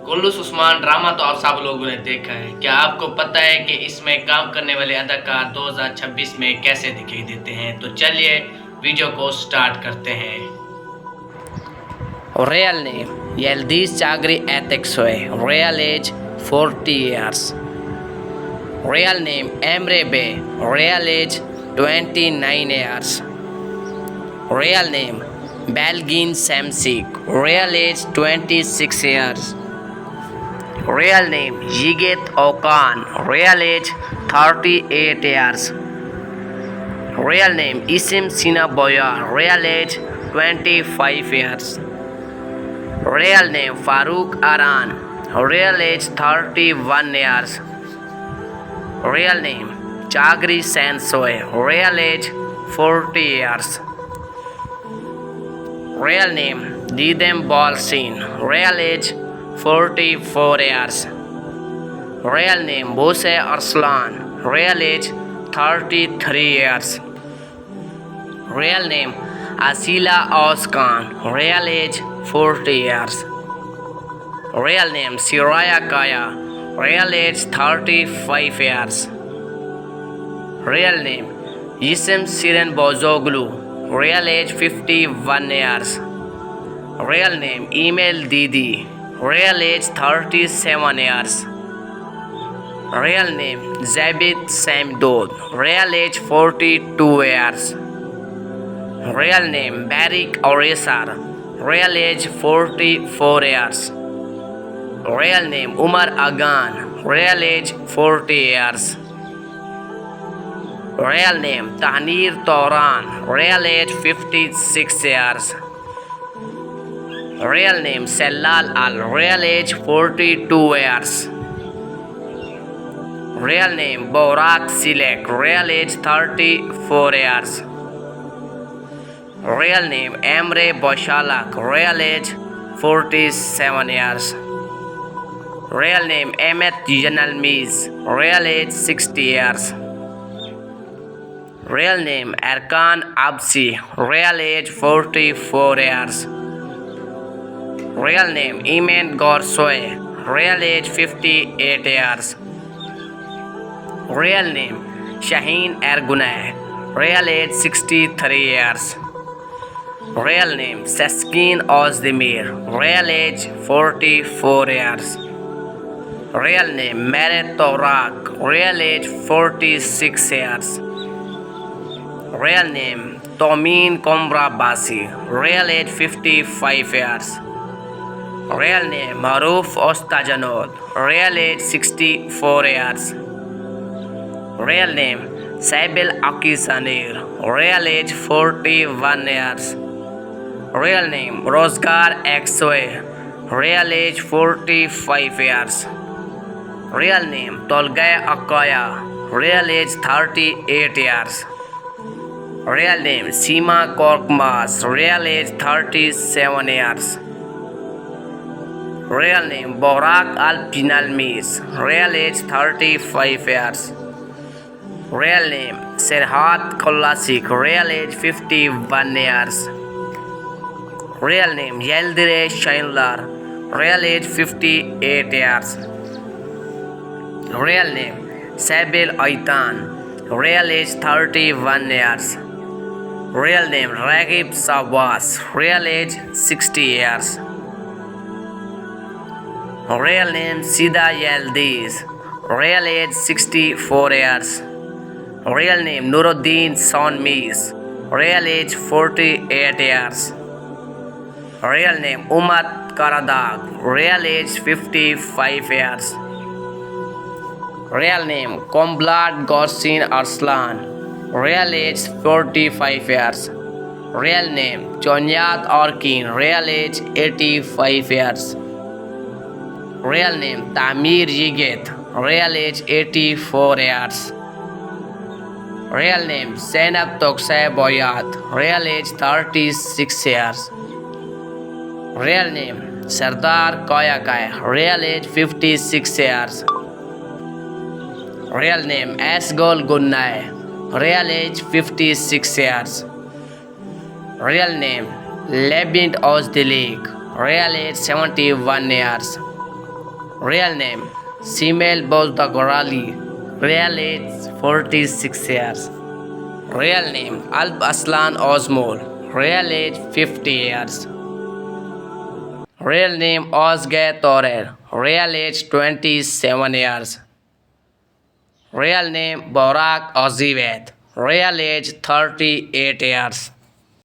कुल्लूस Usman drama तो आप सब लोगों ने देखा है। क्या आपको पता है कि इसमें काम करने वाले अदाकार 2026 में कैसे दिखाई देते हैं? तो चलिए वीडियो को स्टार्ट करते हैं। Real name Yildiz Chagri Ateksoy. Real age 40 years. Real name Emre Bey. Real age 29 years. Real name Belgin Samsik. Real age 26 years. Real name Yiget Okan. Real age 38 years. Real name Isim Sina Boyar. Real age 25 years. Real name Farooq Aran. Real age 31 years. Real name Chagri Sansoy. Real age 40 years. Real name Didem Balsin. Real age 44 years. Real name Bose Arslan. Real age 33 years. Real name Asila Oskan. Real age 40 years. Real name Siraya Kaya. Real age 35 years. Real name Yisem Siren Bozoglu. Real age 51 years. Real name Email Didi. Real age 37 years. Real name Zabit Samdod. Real age 42 years. Real name Barik Orisar. Real age 44 years. Real name Umar Agan. Real age 40 years. Real name Tanir Toran. Real age 56 years. Real name Sellal Al. Real age 42 years. Real name Borak Silek. Real age 34 years. Real name Emre Boshalak. Real age 47 years. Real name Emet Janalmiz. Real age 60 years. Real name Erkan Absi. Real age 44 years. Real name Iman Gorsoy. Real age 58 years. Real name Shaheen Ergunay. Real age 63 years. Real name Saskin Ozdemir. Real age 44 years. Real name Meret Torak. Real age 46 years. Real name Tomin Kombra Basi. Real age 55 years. Real name Maruf Ostajanod. Real age 64 years. Real name Sabil Akisanir. Real age 41 years. Real name Rozgar Exoe. Real age 45 years. Real name Tolgay Akoya. Real age 38 years. Real name Sima Korkmas. Real age 37 years. Real name Borak Al Pinalmis. Real age 35 years. Real name Serhat Kolasik. Real age 51 years. Real name Yeldire Shainlar. Real age 58 years. Real name Sabil Aitan. Real age 31 years. Real name Ragib Sawas. Real age 60 years. Real name Sida Yildiz. Real age 64 years. Real name Nuruddin Sonmis. Real age 48 years. Real name Umar Karadag. Real age 55 years. Real name Komblad Gorsin Arslan. Real age 45 years. Real name Chonyat Orkin. Real age 85 years. Real name Tamir Yiget. Real age 84 years. Real name Zainab Toksay Boyat. Real age 36 years. Real name Sardar Koyakai. Real age 56 years. Real name Asgol Gunnai. Real age 56 years. Real name Lebint Ozdilik. Real age 71 years. Real name Simel Bozdagorali. Real age 46 years. Real name Alp Aslan Osmol. Real age 50 years. Real name Ozge Torer. Real age 27 years. Real name Borak Ozivet. Real age 38 years.